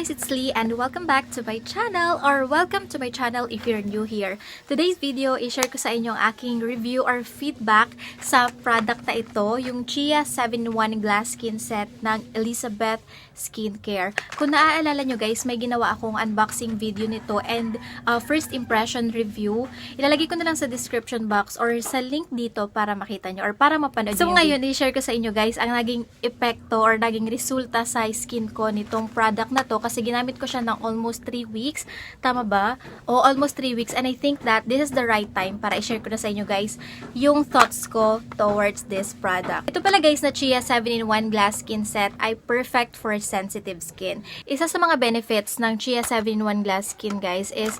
guys, it's Lee and welcome back to my channel or welcome to my channel if you're new here. Today's video, i-share ko sa inyo ang aking review or feedback sa product na ito, yung CHIA 7-in-1 Glass Skin Set ng Elizabeth Skincare. Kung naaalala nyo guys, may ginawa akong unboxing video nito and first impression review. Ilalagay ko na lang sa description box or sa link dito para makita nyo or para mapanood nyo. So ngayon, i-share ko sa inyo guys ang naging epekto or naging resulta sa skin ko nitong product na to kasi ginamit ko siya ng almost 3 weeks. Tama ba? O almost 3 weeks, and I think that this is the right time para i-share ko na sa inyo guys yung thoughts ko towards this product. Ito pala guys na CHIA 7-in-1 Glass Skin Set ay perfect for sensitive skin. Isa sa mga benefits ng CHIA 7-in-1 Glass Skin guys is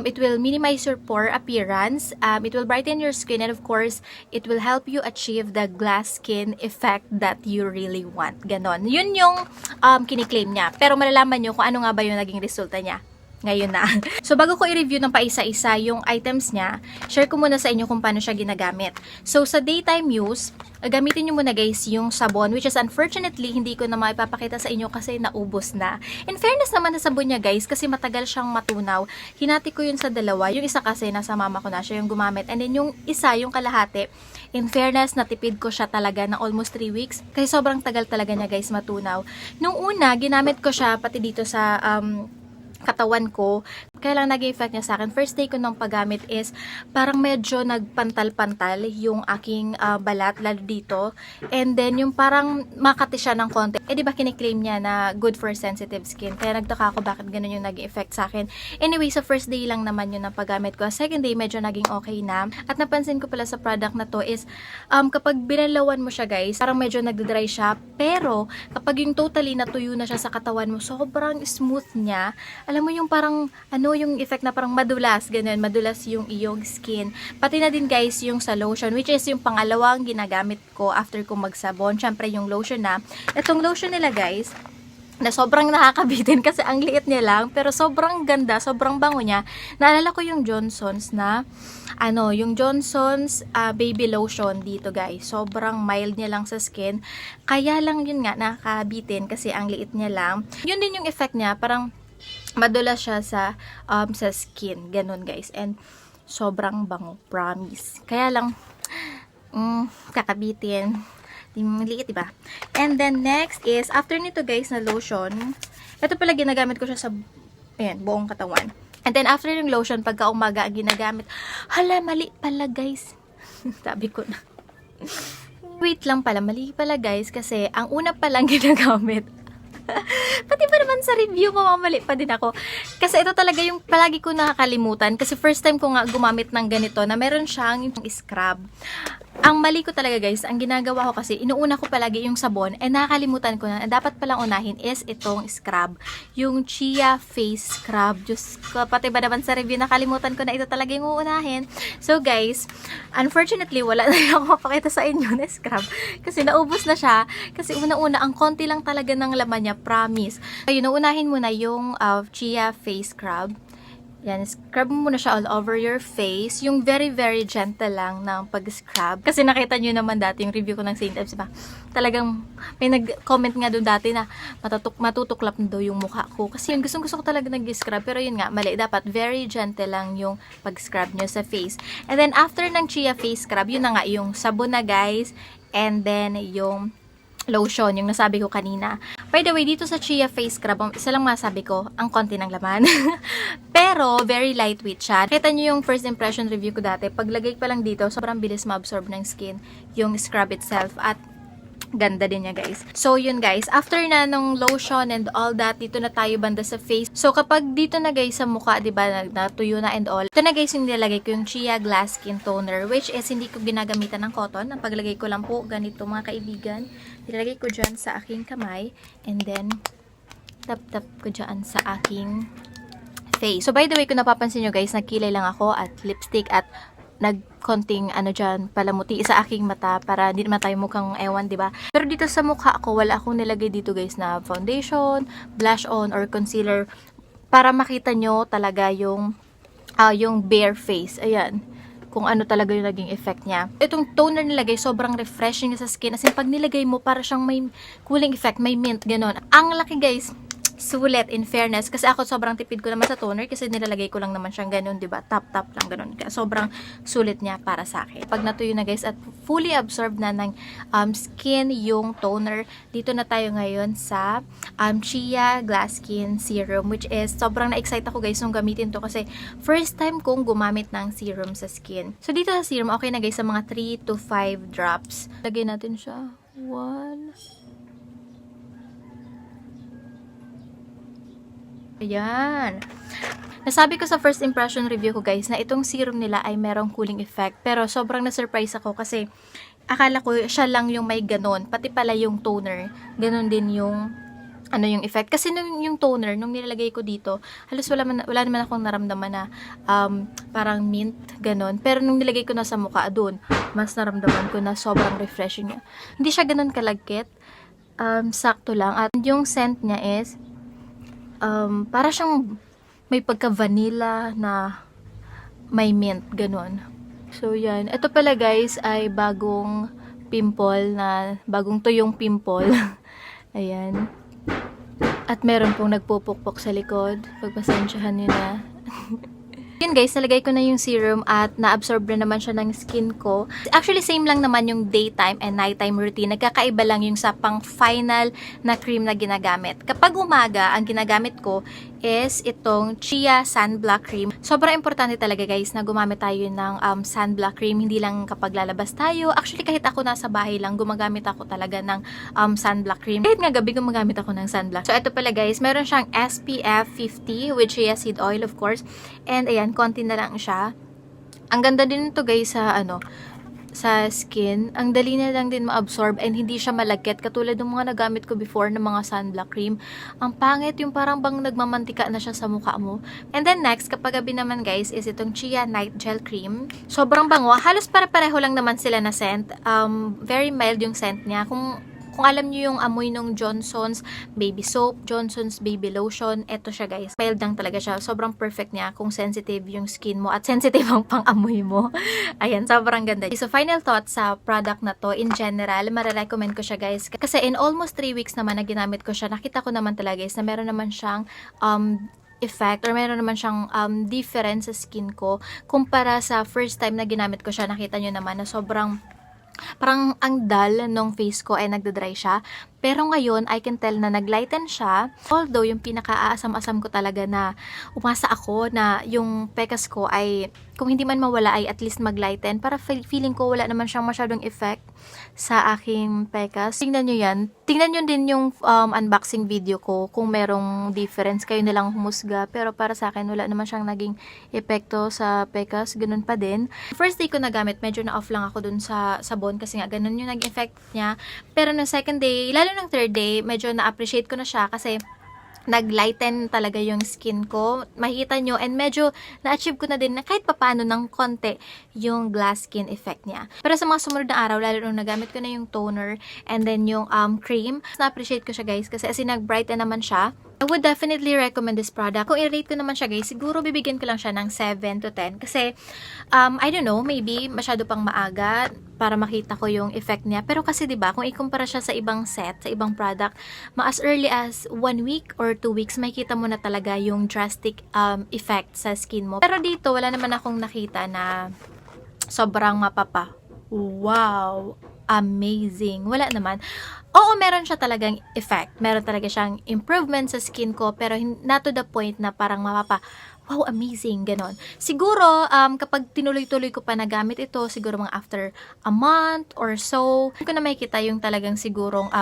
it will minimize your pore appearance, it will brighten your skin, and of course, it will help you achieve the glass skin effect that you really want. Ganon. Yun yung kiniklaim niya. Pero malalaman nyo kung ano nga ba yung naging resulta niya ngayon na. So, bago ko i-review ng paisa-isa yung items niya, share ko muna sa inyo kung paano siya ginagamit. So, sa daytime use, gamitin nyo muna guys yung sabon, which is unfortunately, hindi ko na maipapakita sa inyo kasi naubos na. In fairness naman sa sabon niya guys, kasi matagal siyang matunaw. Hinati ko yun sa dalawa. Yung isa kasi, nasa mama ko na siya yung gumamit. And then yung isa, yung kalahati, in fairness, natipid ko siya talaga na almost 3 weeks. Kasi sobrang tagal talaga niya guys matunaw. Nung una, ginamit ko siya pati dito sa katawan ko. Kaya lang naging effect niya sa akin. First day ko ng paggamit is parang medyo nagpantal-pantal yung aking balat, lalo dito. And then yung parang makati siya ng konti. Eh di ba kiniklaim niya na good for sensitive skin. Kaya nagtaka ako bakit ganun yung naging effect sa akin. Anyway, sa first day lang naman yun ng paggamit ko. Second day, medyo naging okay na. At napansin ko pala sa product na to is kapag binalawan mo siya guys, parang medyo nagdadry siya. Pero kapag yung totally natuyo na siya sa katawan mo, sobrang smooth niya. Alam mo yung parang yung effect na parang madulas, ganun, madulas yung iyong skin. Pati na din guys yung sa lotion, which is yung pangalawang ginagamit ko after ko magsabon. Syempre yung lotion na. Itong lotion nila guys, na sobrang nakakabitin kasi ang liit niya lang, pero sobrang ganda, sobrang bango niya. Naalala ko yung Johnson's na, yung Johnson's baby lotion dito guys. Sobrang mild niya lang sa skin. Kaya lang yun nga, nakakabitin kasi ang liit niya lang. Yun din yung effect niya, parang madulas siya sa skin, ganun guys, and sobrang bango, promise. Kaya lang kakabitin, liit, diba? And then next is after nito guys na lotion, ito pala ginagamit ko siya sa buong katawan. And then after yung lotion, pagka umaga ginagamit, hala, mali pala guys. Sabi ko na. Wait lang pala, mali pala guys, kasi ang una palang ginagamit, pati ba naman sa review, mamamali pa din ako. Kasi ito talaga yung palagi ko nakakalimutan. Kasi first time ko nga gumamit ng ganito na meron siyang scrub. Ang mali ko talaga guys, ang ginagawa ko kasi, inuuna ko palagi yung sabon, nakakalimutan ko na dapat palang unahin is itong scrub. Yung CHIA Face Scrub. Diyos ko, pati ba naman sa review, nakalimutan ko na ito talaga yung uunahin. So guys, unfortunately, wala na ako mapakita sa inyo na scrub. Kasi naubos na siya. Kasi una-una, ang konti lang talaga ng laman niya, promise. Ayun, uunahin mo na yung CHIA Face Scrub. Yan, scrub mo muna siya all over your face. Yung very, very gentle lang ng pag-scrub. Kasi nakita nyo naman dati yung review ko ng St. Ives, diba? Talagang may nag-comment nga doon dati na matutuklap na daw yung mukha ko. Kasi yung gusto ko talaga nag-scrub. Pero yun nga, mali. Dapat very gentle lang yung pag-scrub nyo sa face. And then after ng CHIA Face Scrub, yun na nga, yung sabon na guys. And then yung lotion, yung nasabi ko kanina. By the way, dito sa CHIA Face Scrub, isa lang masabi ko, ang konti ng laman. Pero, very lightweight siya. Kita nyo yung first impression review ko dati. Paglagay pa lang dito, sobrang bilis ma-absorb ng skin yung scrub itself. At ganda din niya guys. So yun guys, after na nung lotion and all that, dito na tayo banda sa face. So kapag dito na guys sa mukha, diba, natuyo na and all, ito na guys yung nilagay ko yung CHIA Glass Skin Toner, which is hindi ko ginagamitan ng cotton. Ang paglagay ko lang po, ganito mga kaibigan. Nilagay ko dyan sa aking kamay, and then tap-tap ko dyan sa aking face. So by the way, kung napapansin nyo guys, nagkilay lang ako at lipstick at nagkonting dyan, palamuti sa aking mata para hindi naman tayo mukhang ewan, diba? Pero dito sa mukha ko, wala akong nilagay dito guys na foundation, blush on, or concealer para makita nyo talaga yung bare face. Ayan. Kung ano talaga yung naging effect niya. Itong toner nilagay, sobrang refreshing sa skin. As in, pag nilagay mo, para siyang may cooling effect, may mint, ganon. Ang laki guys. sulit in fairness. Kasi ako sobrang tipid ko naman sa toner kasi nilalagay ko lang naman siyang ganun, diba? Tap-tap lang ganun. Kaya sobrang sulit niya para sa akin. Pag natuyo na guys at fully absorbed na ng skin yung toner, dito na tayo ngayon sa CHIA Glass Skin Serum, which is sobrang na-excite ako guys nung gamitin to kasi first time kong gumamit ng serum sa skin. So dito sa serum, okay na guys sa mga 3 to 5 drops. Lagay natin siya. 1. Ayan. Nasabi ko sa first impression review ko guys na itong serum nila ay merong cooling effect. Pero sobrang na-surprise ako kasi akala ko siya lang yung may ganon. Pati pala yung toner, ganon din yung yung effect. Kasi yung toner, nung nilalagay ko dito, halos wala naman akong naramdaman na parang mint, ganon. Pero nung nilagay ko na sa mukha, doon, mas naramdaman ko na sobrang refreshing niya. Hindi siya ganon kalagkit. Sakto lang. At yung scent niya is para siyang may pagka-vanilla na may mint, ganun. So, yan. Ito pala guys ay bagong tuyong pimple. Ayan. At meron pong nagpupukpok sa likod. Pagpasensyahan nyo na. Yun guys, nalagay ko na yung serum at na-absorb na naman siya ng skin ko. Actually, same lang naman yung daytime and nighttime routine. Nagkakaiba lang yung sa pang-final na cream na ginagamit. Kapag umaga, ang ginagamit ko is itong CHIA Sunblock Cream. Sobrang importante talaga guys na gumamit tayo ng sunblock cream. Hindi lang kapag lalabas tayo. Actually, kahit ako nasa bahay lang, gumagamit ako talaga ng sunblock cream. Kahit nga gabi, gumagamit ako ng sunblock. So, ito pala guys, meron siyang SPF 50 with chia seed oil of course. And ayan, konti na lang siya. Ang ganda din ito guys sa skin. Ang dali na lang din ma-absorb and hindi siya malagkit katulad ng mga nagamit ko before ng mga sunblock cream. Ang pangit yung parang bang nagmamantika na siya sa mukha mo. And then next, kapag gabi naman guys, is itong CHIA Night Gel Cream. Sobrang bango. Halos pare-pareho lang naman sila na scent. Very mild yung scent niya. Kung alam niyo yung amoy ng Johnson's baby soap, Johnson's baby lotion, eto siya guys. Mild lang talaga siya. Sobrang perfect niya kung sensitive yung skin mo at sensitive ang pang-amoy mo. Ayan, sobrang ganda. So, final thoughts sa product na to. In general, marirecommend ko siya guys. Kasi in almost 3 weeks naman na ginamit ko siya, nakita ko naman talaga guys na meron naman siyang effect or meron naman siyang difference sa skin ko. Kumpara sa first time na ginamit ko siya, nakita nyo naman na sobrang parang ang dull nung face ko ay nagda-dry siya. Pero ngayon, I can tell na naglighten siya. Although, yung pinaka-asam-asam ko talaga na umasa ako na yung pekas ko ay, kung hindi man mawala ay at least maglighten. Para feeling ko wala naman siyang masyadong effect sa aking pekas. Tingnan nyo yan. Tingnan nyo din yung unboxing video ko kung merong difference. Kayo nilang humusga. Pero para sa akin, wala naman siyang naging epekto sa pekas. Ganun pa din. First day ko nagamit, medyo na-off lang ako dun sa sabon kasi nga ganun yung nag-effect niya. Pero no second day, lalo ng third day, medyo na-appreciate ko na siya kasi naglighten talaga yung skin ko. Makikita nyo and medyo na-achieve ko na din na kahit papano ng konti yung glass skin effect niya. Pero sa mga sumunod na araw, lalo nung nagamit ko na yung toner and then yung cream, na-appreciate ko siya guys kasi as in nag-brighten naman siya. I would definitely recommend this product. Kung i-rate ko naman siya guys, siguro bibigyan ko lang siya ng 7 to 10. Kasi, I don't know, maybe masyado pang maaga para makita ko yung effect niya. Pero kasi 'di ba kung ikumpara siya sa ibang set, sa ibang product, as early as 1 week or 2 weeks, makikita mo na talaga yung drastic effect sa skin mo. Pero dito, wala naman akong nakita na sobrang mapapa. Wow! Amazing. Wala naman. Oo, meron siya talagang effect. Meron talaga siyang improvement sa skin ko, pero not to the point na parang mapapa, wow, amazing, ganon. Siguro, kapag tinuloy-tuloy ko pa nagamit ito, siguro mga after a month or so, hindi ko na makikita yung talagang sigurong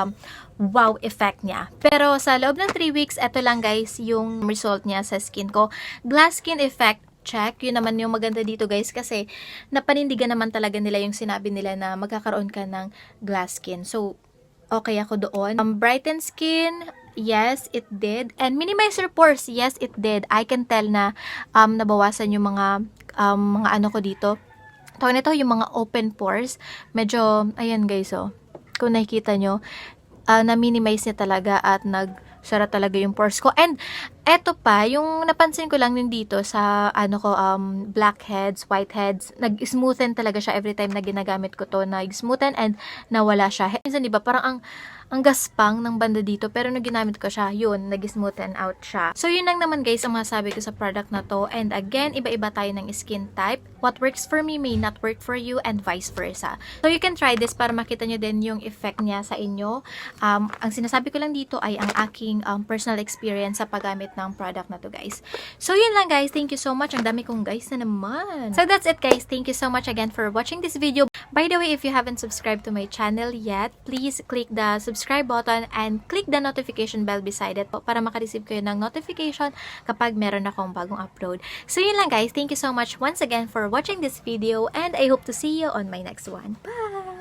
wow effect niya. Pero sa loob ng 3 weeks, eto lang guys, yung result niya sa skin ko. Glass skin effect, check. Yun naman yung maganda dito guys kasi napanindigan naman talaga nila yung sinabi nila na magkakaroon ka ng glass skin. So, okay ako doon. Brighten skin, yes, it did. And minimize your pores, yes, it did. I can tell na nabawasan yung mga ano ko dito. Tawag nito yung mga open pores. Medyo, ayan guys, oh. Kung nakikita nyo, na-minimize niya talaga at nagsara talaga yung pores ko. And eto pa, yung napansin ko lang din dito sa blackheads, whiteheads, nag-smoothen talaga siya every time na ginagamit ko to. Nag-smoothen and nawala siya. Minsan diba, parang ang gaspang ng banda dito. Pero nung ginamit ko siya, yun, nag-smoothen out siya. So, yun lang naman guys ang masabi ko sa product na to. And again, iba-iba tayo ng skin type. What works for me may not work for you and vice versa. So, you can try this para makita nyo din yung effect niya sa inyo. Ang sinasabi ko lang dito ay ang aking personal experience sa paggamit ng product na to guys. So, yun lang guys. Thank you so much. Ang dami kong guys na naman. So, that's it guys. Thank you so much again for watching this video. By the way, if you haven't subscribed to my channel yet, please click the subscribe button and click the notification bell beside it po para makareceive kayo ng notification kapag meron akong bagong upload. So, yun lang guys. Thank you so much once again for watching this video and I hope to see you on my next one. Bye!